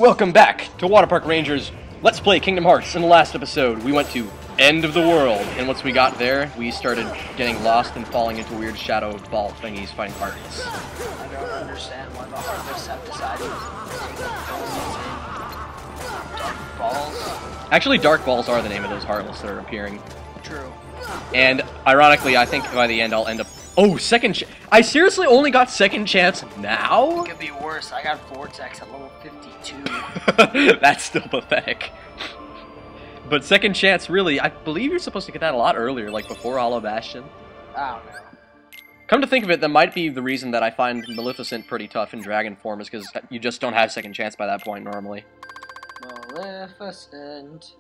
Welcome back to Waterpark Rangers Let's Play Kingdom Hearts. In the last episode, we went to End of the World, and once we got there, we started getting lost and falling into weird shadow ball thingies fighting Heartless. I don't understand why the Heartless have decided to dark balls. Actually, dark balls are the name of those Heartless that are appearing. True. And, ironically, I think by the end I'll end up... Oh, I seriously only got second chance now? It could be worse. I got Vortex at level 52. That's still pathetic. But second chance, really, I believe you're supposed to get that a lot earlier, like before Hollow Bastion. I don't know. Come to think of it, that might be the reason that I find Maleficent pretty tough in dragon form, is because you just don't have second chance by that point normally. Maleficent.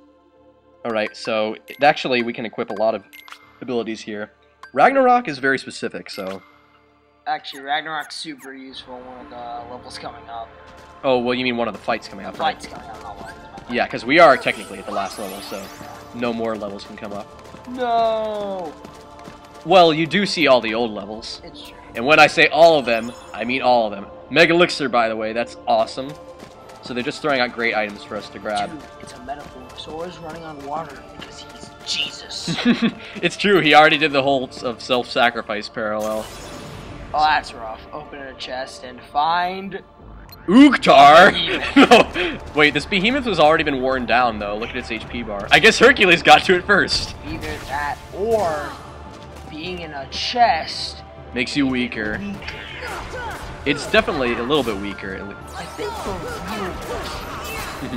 Alright, so actually we can equip a lot of abilities here. Ragnarok is very specific, so... Actually, Ragnarok's super useful one of the levels coming up. Oh, well, you mean one of the fights coming up, right? Fights coming up, not one. Yeah, because we are technically at the last level, so no more levels can come up. No! Well, you do see all the old levels. It's true. And when I say all of them, I mean all of them. Mega Elixir, by the way, that's awesome. So they're just throwing out great items for us to grab. Dude, it's a metaphor. Sora's running on water because he's Jesus. It's true, he already did the whole of self-sacrifice parallel. Oh, that's rough. Open a chest and find... Uktar? No. Wait, this behemoth has already been worn down, though. Look at its HP bar. I guess Hercules got to it first. Either that or being in a chest makes you weaker. It's definitely a little bit weaker. I think for real,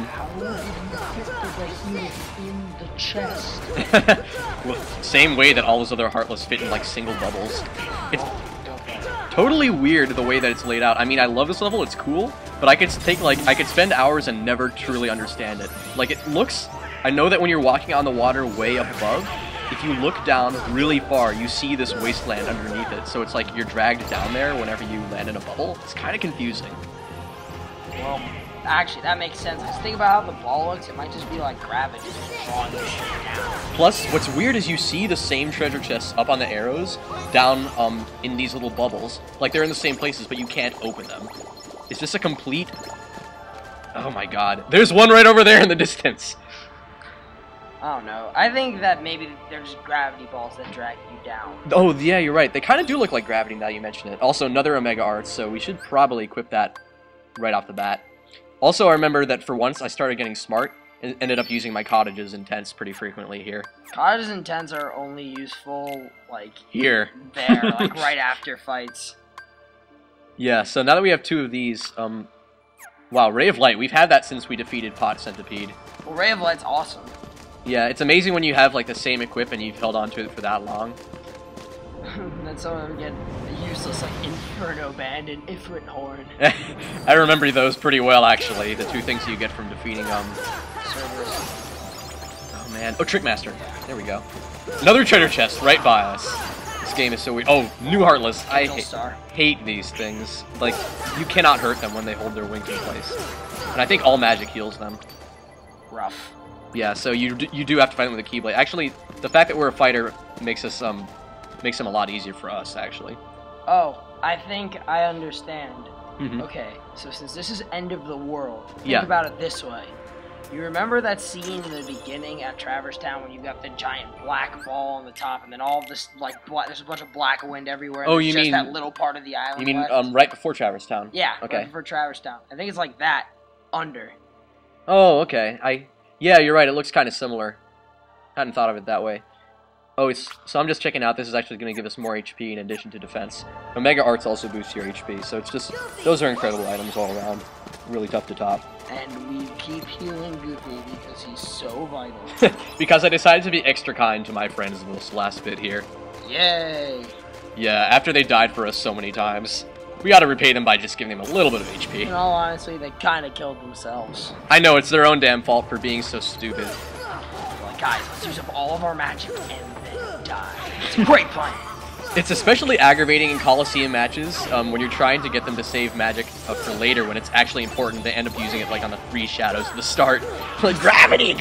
how did you fit the behemoth in the chest? Well, same way that all those other Heartless fit in like single bubbles. It's totally weird the way that it's laid out. I mean, I love this level, it's cool, but I could spend hours and never truly understand it. Like, it looks, I know that when you're walking on the water way above, if you look down really far, you see this wasteland underneath it, so it's like you're dragged down there whenever you land in a bubble. It's kind of confusing. Well, actually, that makes sense, because think about how the ball looks, it might just be like gravity drawing the shit down. Plus, what's weird is you see the same treasure chests up on the arrows down in these little bubbles. Like, they're in the same places, but you can't open them. Is this a complete... Oh my god. There's one right over there in the distance. I don't know. I think that maybe they're just gravity balls that drag you down. Oh, yeah, you're right. They kind of do look like gravity now you mention it. Also, another Omega Art, so we should probably equip that right off the bat. Also, I remember that for once I started getting smart and ended up using my cottages and tents pretty frequently here. Cottages and tents are only useful, like, here. There, like, right after fights. Yeah, so now that we have two of these, wow, Ray of Light, we've had that since we defeated Pot Centipede. Well, Ray of Light's awesome. Yeah, it's amazing when you have, like, the same equip and you've held on to it for that long. Then some of them get useless, like Inferno Band and Ifrit Horn. I remember those pretty well, actually. The two things you get from defeating, Cerberus. Oh, man. Oh, Trickmaster. There we go. Another treasure chest right by us. This game is so weird. Oh, new Heartless. I hate these things. Like, you cannot hurt them when they hold their wings in place. And I think all magic heals them. Rough. Yeah, so you do have to fight them with a Keyblade. Actually, the fact that we're a fighter makes us, makes them a lot easier for us, actually. Oh, I think I understand. Mm-hmm. Okay, so since this is End of the World, think about it this way. You remember that scene in the beginning at Traverse Town when you got the giant black ball on the top, and then all of this, like, there's a bunch of black wind everywhere, and oh, you mean that little part of the island You mean, left? right before Traverse Town? Yeah, okay. Right before Traverse Town. I think it's like that, under. Oh, okay. Yeah, you're right, it looks kind of similar. Hadn't thought of it that way. Oh, so I'm just checking out, this is actually going to give us more HP in addition to defense. Omega Arts also boosts your HP, so it's just, those are incredible items all around. Really tough to top. And we keep healing Goofy because he's so vital. Because I decided to be extra kind to my friends in this last bit here. Yay! Yeah, after they died for us so many times. We gotta repay them by just giving them a little bit of HP. In all honesty, they kinda killed themselves. I know, it's their own damn fault for being so stupid. Like, guys, let's use up all of our magic and then die. It's a great plan! It's especially aggravating in Coliseum matches, when you're trying to get them to save magic for later when it's actually important. They end up using it, like, on the 3 shadows at the start. Like, gravity!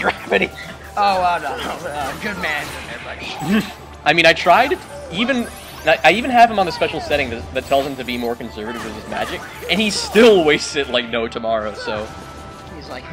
Oh, wow, no. Good man everybody. I mean, I tried, I even have him on the special setting that tells him to be more conservative with his magic, and he still wastes it like no tomorrow, so... He's like,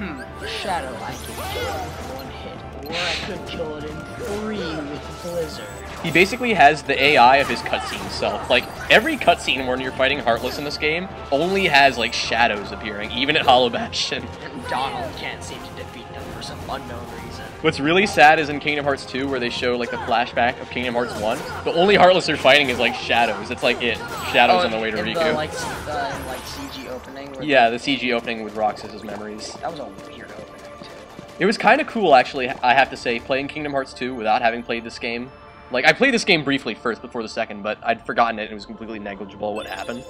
Shadow, I can kill it in 1 hit, or I could kill it in 3 with Blizzard. He basically has the AI of his cutscene self. Like, every cutscene when you're fighting Heartless in this game only has, like, shadows appearing, even at Hollow Bastion. And Donald can't seem to defeat them for some unknown reason. What's really sad is in Kingdom Hearts 2, where they show, like, the flashback of Kingdom Hearts 1, the only Heartless they're fighting is, like, shadows. It's like it. Shadows on the way to Riku. The, like, CG opening? Yeah, the CG opening with Roxas's memories. That was a weird opening, too. It was kind of cool, actually, I have to say, playing Kingdom Hearts 2 without having played this game. Like, I played this game briefly first before the second, but I'd forgotten it and it was completely negligible what happened.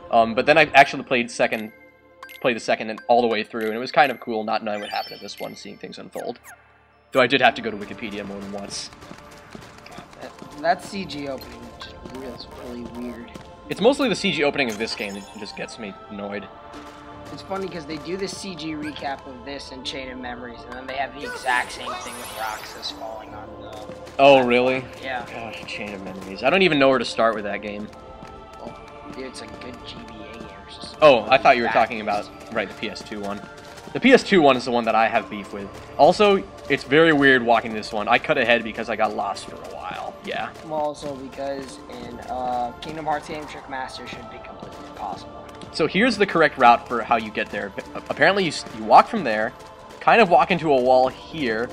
But then I actually played the second and all the way through, and it was kind of cool not knowing what happened in this one, seeing things unfold. Though I did have to go to Wikipedia more than once. That CG opening just feels really weird. It's mostly the CG opening of this game that just gets me annoyed. It's funny because they do the CG recap of this in Chain of Memories, and then they have the exact same thing with Roxas falling on the... Oh, really? Yeah. Gosh, Chain of Memories. I don't even know where to start with that game. Oh, dude, it's a good GBA game. Oh, I thought you were talking about, right, the PS2 one. The PS2 one is the one that I have beef with. Also, it's very weird walking this one. I cut ahead because I got lost for a while. Yeah. Well, also because in Kingdom Hearts game, Trick Master should be completely impossible. So here's the correct route for how you get there. Apparently, you walk from there, kind of walk into a wall here,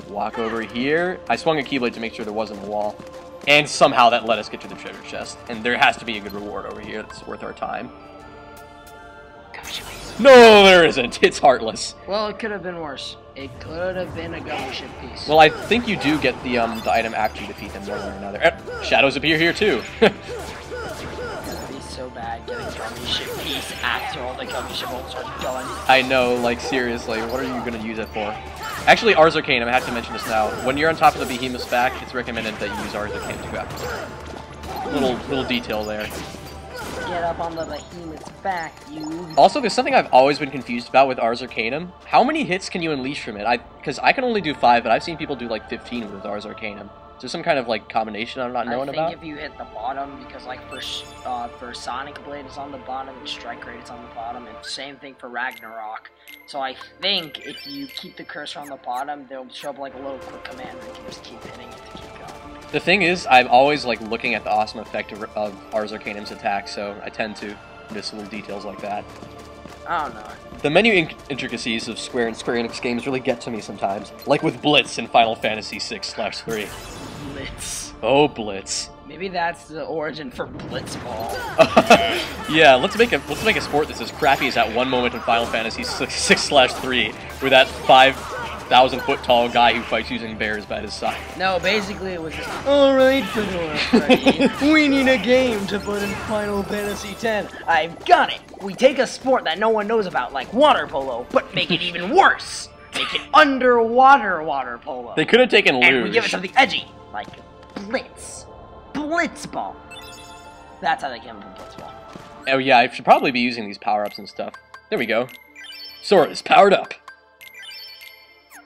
walk over here. I swung a Keyblade to make sure there wasn't a wall. And somehow that let us get to the treasure chest. And there has to be a good reward over here that's worth our time. No, there isn't. It's Heartless. Well, it could have been worse. It could have been a gummy ship piece. Well, I think you do get the item after you defeat them one way or another. Shadows appear here too. It'd be so bad getting gummy ship piece after all the gummy ship bolts are done. I know, like seriously, what are you gonna use it for? Actually, Ars Arcanum, I have to mention this now. When you're on top of the Behemoth's back, it's recommended that you use Ars Arcanum too after. Little detail there. Get up on the Behemoth's back, you. Also, there's something I've always been confused about with Ars Arcanum. How many hits can you unleash from it? Because I can only do 5, but I've seen people do like 15 with Ars Arcanum. Is there some kind of like combination I'm not knowing about? I think if you hit the bottom, because like for Sonic Blade it's on the bottom and Strike Rate it's on the bottom, and same thing for Ragnarok. So I think if you keep the cursor on the bottom, they'll show up like a little quick command and you can just keep hitting it to keep going. The thing is, I'm always like looking at the awesome effect of Ars Arcanum's attack, so I tend to miss little details like that. I don't know. The menu intricacies of Square and Square Enix games really get to me sometimes, like with Blitz in Final Fantasy 6/3. Blitz. Oh, Blitz. Maybe that's the origin for Blitzball. Yeah, let's make a sport that's as crappy as that one moment in Final Fantasy 6/3 where that 5,000-foot tall guy who fights using bears by his side. No, basically it was just, alright, Fedora Freddy, we need a game to put in Final Fantasy X. I've got it! We take a sport that no one knows about, like water polo, but make it even worse! Make it underwater water polo. They could have taken Luge. And we give it something edgy, like Blitz. Blitzball. That's how they came up with Blitzball. Oh yeah, I should probably be using these power-ups and stuff. There we go. Sora is powered up.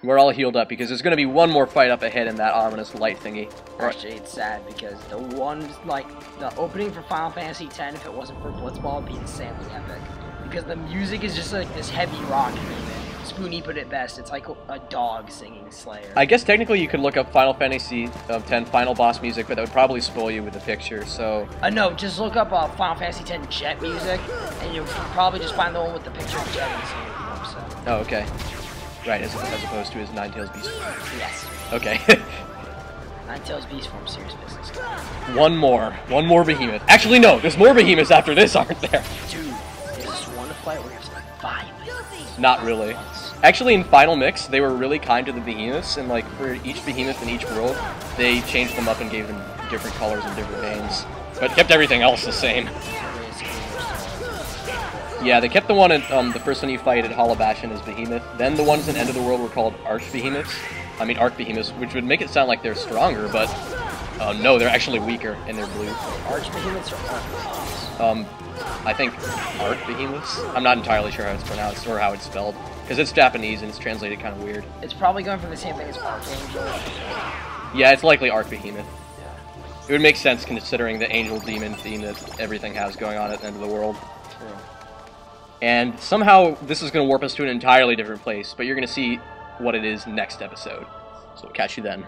We're all healed up because there's going to be one more fight up ahead in that ominous light thingy. Actually, it's sad because the one, like, the opening for Final Fantasy X, if it wasn't for Blitzball, would be insanely epic. Because the music is just like this heavy rock theme. Spoonie put it best. It's like a dog singing Slayer. I guess technically you could look up Final Fantasy X final boss music, but that would probably spoil you with the picture, so... No, just look up Final Fantasy X Jet music, and you'll probably just find the one with the picture of Jet and sing it, so. Oh, okay. Right, as opposed to his Ninetales Beast form. Yes. Okay. Ninetales Beast form, serious business. One more behemoth. Actually, no, there's more behemoths after this, aren't there? Dude, there's this one fight where there's like 5. Not really. Actually, in Final Mix, they were really kind to the behemoths, and like for each behemoth in each world, they changed them up and gave them different colors and different names, but kept everything else the same. Yeah, they kept the one at the first one you fight at Hollow Bastion as Behemoth. Then the ones in End of the World were called Arch Behemoths, which would make it sound like they're stronger, but no, they're actually weaker, and they're blue. Arch Behemoths or Arch Behemoths? I think Arch Behemoths. I'm not entirely sure how it's pronounced or how it's spelled, because it's Japanese and it's translated kind of weird. It's probably going for the same thing as Archangel. Yeah, it's likely Arch Behemoth. Yeah. It would make sense considering the angel demon theme that everything has going on at the End of the World. True. And somehow this is going to warp us to an entirely different place, but you're going to see what it is next episode. So we'll catch you then.